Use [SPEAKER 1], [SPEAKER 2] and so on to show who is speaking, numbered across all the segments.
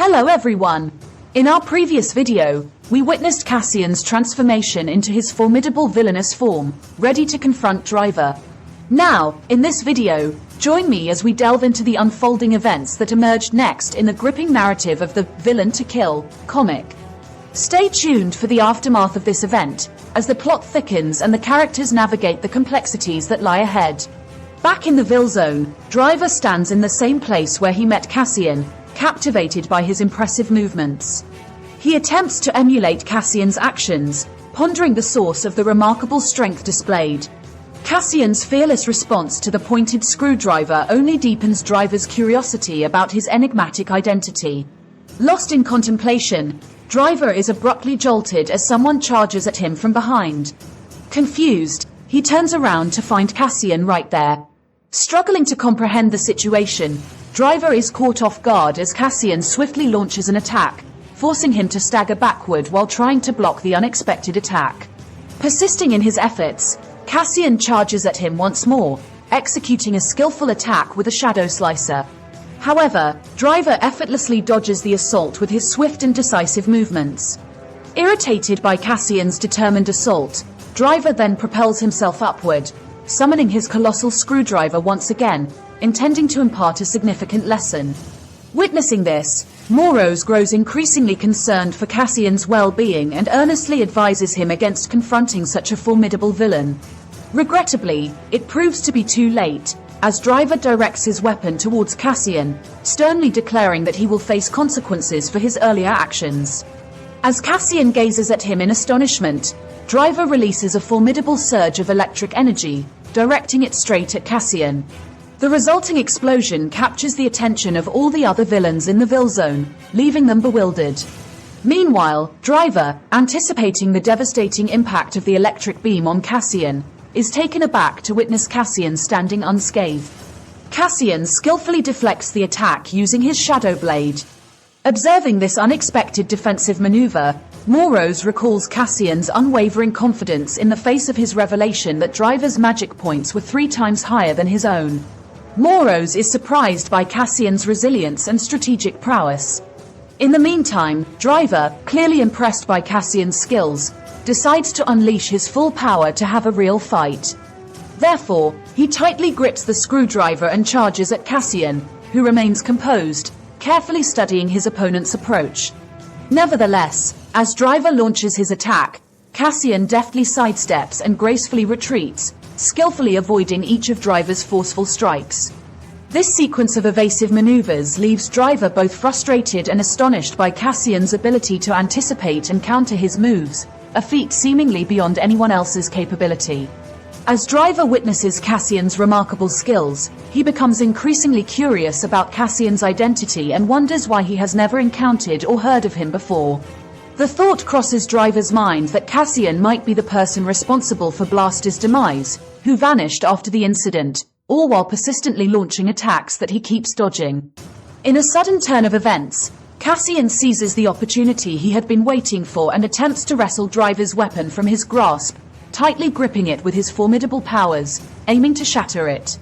[SPEAKER 1] Hello everyone! In our previous video, we witnessed Cassian's transformation into his formidable villainous form, ready to confront Driver. Now, in this video, join me as we delve into the unfolding events that emerged next in the gripping narrative of the Villain to Kill comic. Stay tuned for the aftermath of this event, as the plot thickens and the characters navigate the complexities that lie ahead. Back in the Vill Zone, Driver stands in the same place where he met Cassian, captivated by his impressive movements. He attempts to emulate Cassian's actions, pondering the source of the remarkable strength displayed. Cassian's fearless response to the pointed screwdriver only deepens Driver's curiosity about his enigmatic identity. Lost in contemplation, Driver is abruptly jolted as someone charges at him from behind. Confused, he turns around to find Cassian right there. Struggling to comprehend the situation, Driver is caught off guard as Cassian swiftly launches an attack, forcing him to stagger backward while trying to block the unexpected attack. Persisting in his efforts, Cassian charges at him once more, executing a skillful attack with a shadow slicer. However, Driver effortlessly dodges the assault with his swift and decisive movements. Irritated by Cassian's determined assault, Driver then propels himself upward, summoning his colossal screwdriver once again, intending to impart a significant lesson. Witnessing this, Moros grows increasingly concerned for Cassian's well-being and earnestly advises him against confronting such a formidable villain. Regrettably, it proves to be too late, as Driver directs his weapon towards Cassian, sternly declaring that he will face consequences for his earlier actions. As Cassian gazes at him in astonishment, Driver releases a formidable surge of electric energy, directing it straight at Cassian. The resulting explosion captures the attention of all the other villains in the Vill Zone, leaving them bewildered. Meanwhile, Driver, anticipating the devastating impact of the electric beam on Cassian, is taken aback to witness Cassian standing unscathed. Cassian skillfully deflects the attack using his shadow blade. Observing this unexpected defensive maneuver, Moros recalls Cassian's unwavering confidence in the face of his revelation that Driver's magic points were 3 times higher than his own. Moros is surprised by Cassian's resilience and strategic prowess. In the meantime, Driver, clearly impressed by Cassian's skills, decides to unleash his full power to have a real fight. Therefore, he tightly grips the screwdriver and charges at Cassian, who remains composed, carefully studying his opponent's approach. Nevertheless, as Driver launches his attack, Cassian deftly sidesteps and gracefully retreats, skillfully avoiding each of Driver's forceful strikes. This sequence of evasive maneuvers leaves Driver both frustrated and astonished by Cassian's ability to anticipate and counter his moves, a feat seemingly beyond anyone else's capability. As Driver witnesses Cassian's remarkable skills, he becomes increasingly curious about Cassian's identity and wonders why he has never encountered or heard of him before. The thought crosses Driver's mind that Cassian might be the person responsible for Blaster's demise, who vanished after the incident, all while persistently launching attacks that he keeps dodging. In a sudden turn of events, Cassian seizes the opportunity he had been waiting for and attempts to wrestle Driver's weapon from his grasp, tightly gripping it with his formidable powers, aiming to shatter it.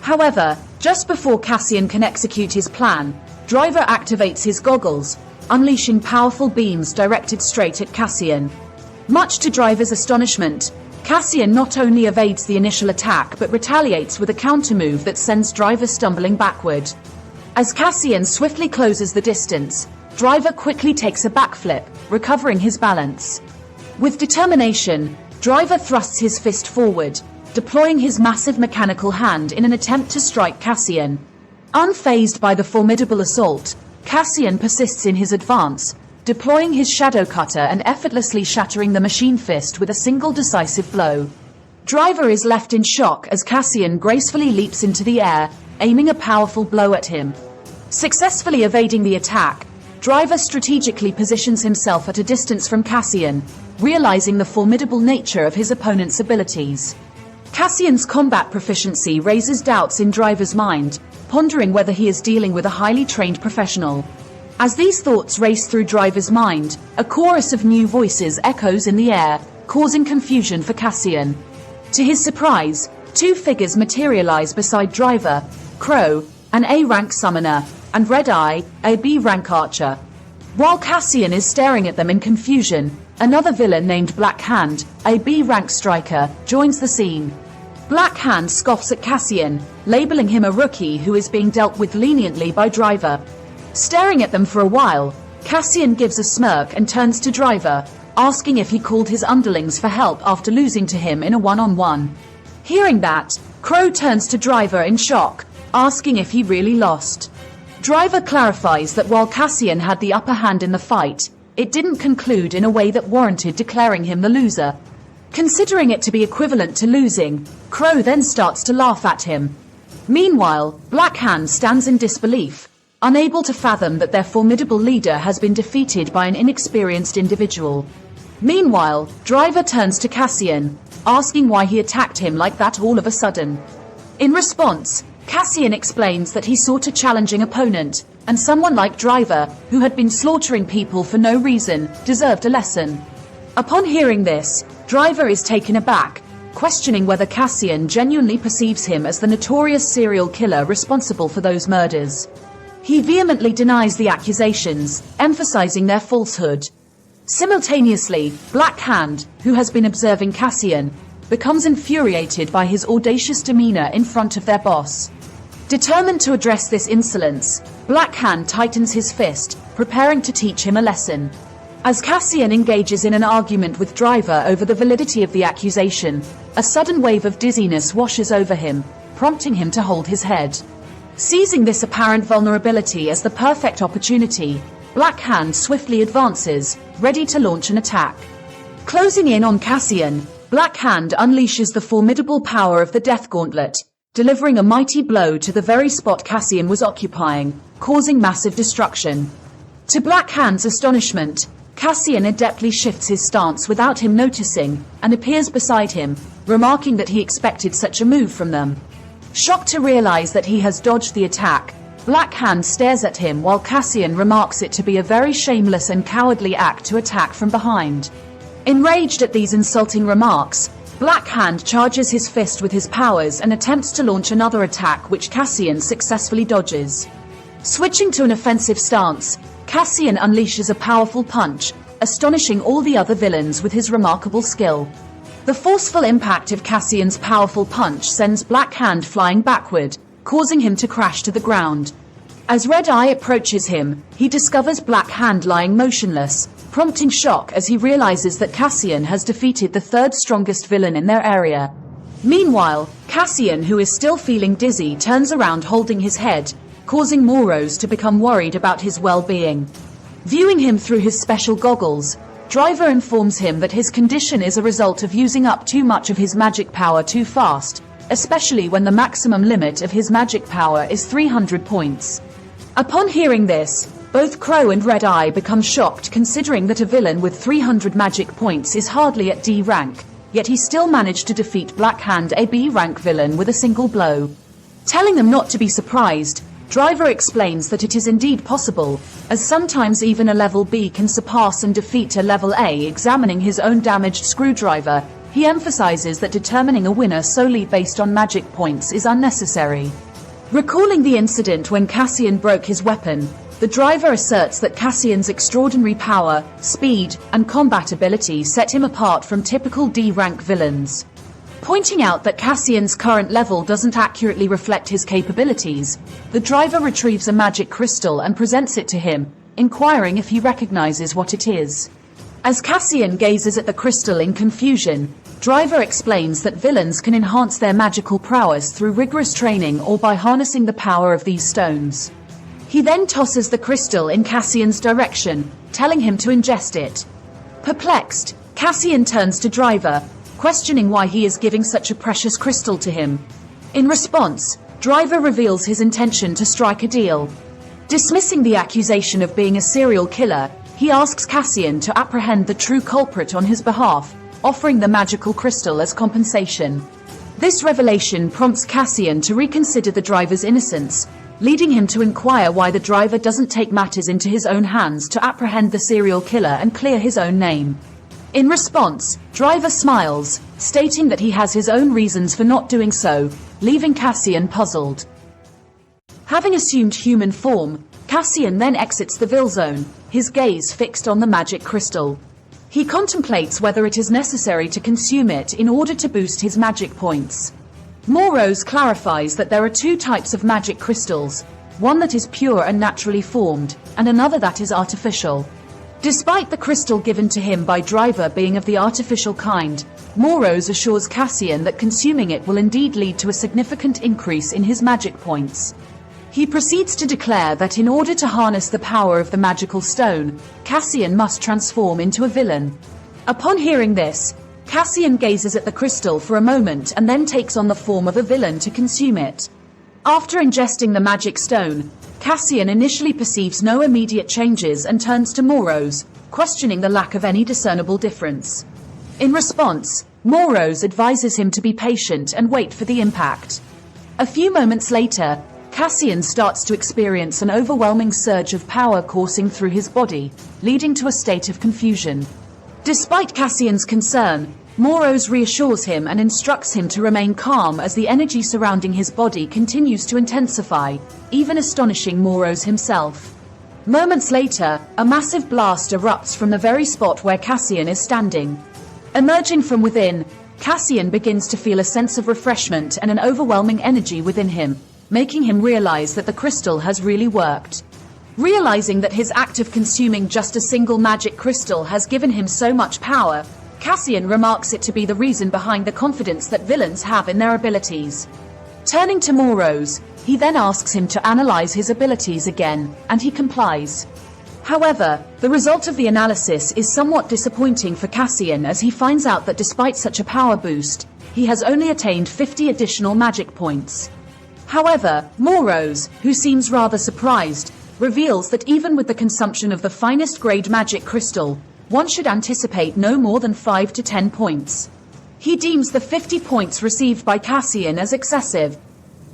[SPEAKER 1] However, just before Cassian can execute his plan, Driver activates his goggles, unleashing powerful beams directed straight at Cassian. Much to Driver's astonishment, Cassian not only evades the initial attack but retaliates with a countermove that sends Driver stumbling backward. As Cassian swiftly closes the distance, Driver quickly takes a backflip, recovering his balance. With determination, Driver thrusts his fist forward, deploying his massive mechanical hand in an attempt to strike Cassian. Unfazed by the formidable assault, Cassian persists in his advance, deploying his shadow cutter and effortlessly shattering the machine fist with a single decisive blow. Driver is left in shock as Cassian gracefully leaps into the air, aiming a powerful blow at him. Successfully evading the attack, Driver strategically positions himself at a distance from Cassian, realizing the formidable nature of his opponent's abilities. Cassian's combat proficiency raises doubts in Driver's mind, pondering whether he is dealing with a highly trained professional. As these thoughts race through Driver's mind, a chorus of new voices echoes in the air, causing confusion for Cassian. To his surprise, 2 figures materialize beside Driver, Crow, an A-rank summoner, and Red Eye, a B-rank archer. While Cassian is staring at them in confusion, another villain named Black Hand, a B-rank striker, joins the scene. Black Hand scoffs at Cassian, labeling him a rookie who is being dealt with leniently by Driver. Staring at them for a while, Cassian gives a smirk and turns to Driver, asking if he called his underlings for help after losing to him in a one-on-one. Hearing that, Crow turns to Driver in shock, asking if he really lost. Driver clarifies that while Cassian had the upper hand in the fight, it didn't conclude in a way that warranted declaring him the loser. Considering it to be equivalent to losing, Crow then starts to laugh at him. Meanwhile, Black Hand stands in disbelief, unable to fathom that their formidable leader has been defeated by an inexperienced individual. Meanwhile, Driver turns to Cassian, asking why he attacked him like that all of a sudden. In response, Cassian explains that he sought a challenging opponent, and someone like Driver, who had been slaughtering people for no reason, deserved a lesson. Upon hearing this, Driver is taken aback, questioning whether Cassian genuinely perceives him as the notorious serial killer responsible for those murders. He vehemently denies the accusations, emphasizing their falsehood. Simultaneously, Black Hand, who has been observing Cassian, becomes infuriated by his audacious demeanor in front of their boss. Determined to address this insolence, Black Hand tightens his fist, preparing to teach him a lesson. As Cassian engages in an argument with Driver over the validity of the accusation, a sudden wave of dizziness washes over him, prompting him to hold his head. Seizing this apparent vulnerability as the perfect opportunity, Black Hand swiftly advances, ready to launch an attack. Closing in on Cassian, Black Hand unleashes the formidable power of the Death Gauntlet, delivering a mighty blow to the very spot Cassian was occupying, causing massive destruction. To Black Hand's astonishment, Cassian adeptly shifts his stance without him noticing and appears beside him, remarking that he expected such a move from them. Shocked to realize that he has dodged the attack, Black Hand stares at him while Cassian remarks it to be a very shameless and cowardly act to attack from behind. Enraged at these insulting remarks, Black Hand charges his fist with his powers and attempts to launch another attack which Cassian successfully dodges. Switching to an offensive stance, Cassian unleashes a powerful punch, astonishing all the other villains with his remarkable skill. The forceful impact of Cassian's powerful punch sends Black Hand flying backward, causing him to crash to the ground. As Red Eye approaches him, he discovers Black Hand lying motionless, prompting shock as he realizes that Cassian has defeated the third strongest villain in their area. Meanwhile, Cassian, who is still feeling dizzy, turns around holding his head, causing Moros to become worried about his well-being. Viewing him through his special goggles, Driver informs him that his condition is a result of using up too much of his magic power too fast, especially when the maximum limit of his magic power is 300 points. Upon hearing this, both Crow and Red Eye become shocked, considering that a villain with 300 magic points is hardly at D rank, yet he still managed to defeat Black Hand, a B rank villain, with a single blow. Telling them not to be surprised, Driver explains that it is indeed possible, as sometimes even a level B can surpass and defeat a level A. Examining his own damaged screwdriver, he emphasizes that determining a winner solely based on magic points is unnecessary. Recalling the incident when Cassian broke his weapon, the Driver asserts that Cassian's extraordinary power, speed, and combat ability set him apart from typical D-rank villains. Pointing out that Cassian's current level doesn't accurately reflect his capabilities, the Driver retrieves a magic crystal and presents it to him, inquiring if he recognizes what it is. As Cassian gazes at the crystal in confusion, Driver explains that villains can enhance their magical prowess through rigorous training or by harnessing the power of these stones. He then tosses the crystal in Cassian's direction, telling him to ingest it. Perplexed, Cassian turns to Driver, questioning why he is giving such a precious crystal to him. In response, Driver reveals his intention to strike a deal. Dismissing the accusation of being a serial killer, he asks Cassian to apprehend the true culprit on his behalf, offering the magical crystal as compensation. This revelation prompts Cassian to reconsider the Driver's innocence, leading him to inquire why the Driver doesn't take matters into his own hands to apprehend the serial killer and clear his own name. In response, Driver smiles, stating that he has his own reasons for not doing so, leaving Cassian puzzled. Having assumed human form, Cassian then exits the Vill Zone, his gaze fixed on the magic crystal. He contemplates whether it is necessary to consume it in order to boost his magic points. Morose clarifies that there are two types of magic crystals, one that is pure and naturally formed, and another that is artificial. Despite the crystal given to him by Driver being of the artificial kind, Morose assures Cassian that consuming it will indeed lead to a significant increase in his magic points. He proceeds to declare that in order to harness the power of the magical stone, Cassian must transform into a villain. Upon hearing this, Cassian gazes at the crystal for a moment and then takes on the form of a villain to consume it. After ingesting the magic stone, Cassian initially perceives no immediate changes and turns to Morose, questioning the lack of any discernible difference. In response, Morose advises him to be patient and wait for the impact. A few moments later, Cassian starts to experience an overwhelming surge of power coursing through his body, leading to a state of confusion. Despite Cassian's concern, Morose reassures him and instructs him to remain calm as the energy surrounding his body continues to intensify, even astonishing Morose himself. Moments later, a massive blast erupts from the very spot where Cassian is standing. Emerging from within, Cassian begins to feel a sense of refreshment and an overwhelming energy within him, making him realize that the crystal has really worked. Realizing that his act of consuming just a single magic crystal has given him so much power, Cassian remarks it to be the reason behind the confidence that villains have in their abilities. Turning to Morose, he then asks him to analyze his abilities again, and he complies. However, the result of the analysis is somewhat disappointing for Cassian as he finds out that despite such a power boost, he has only attained 50 additional magic points. However, Morose, who seems rather surprised, reveals that even with the consumption of the finest grade magic crystal, one should anticipate no more than 5 to 10 points. He deems the 50 points received by Cassian as excessive.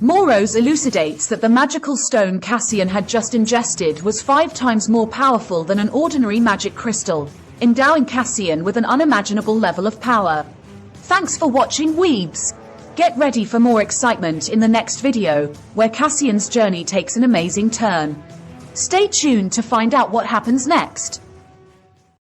[SPEAKER 1] Morose elucidates that the magical stone Cassian had just ingested was 5 times more powerful than an ordinary magic crystal, endowing Cassian with an unimaginable level of power. Thanks for watching, weebs! Get ready for more excitement in the next video, where Cassian's journey takes an amazing turn. Stay tuned to find out what happens next.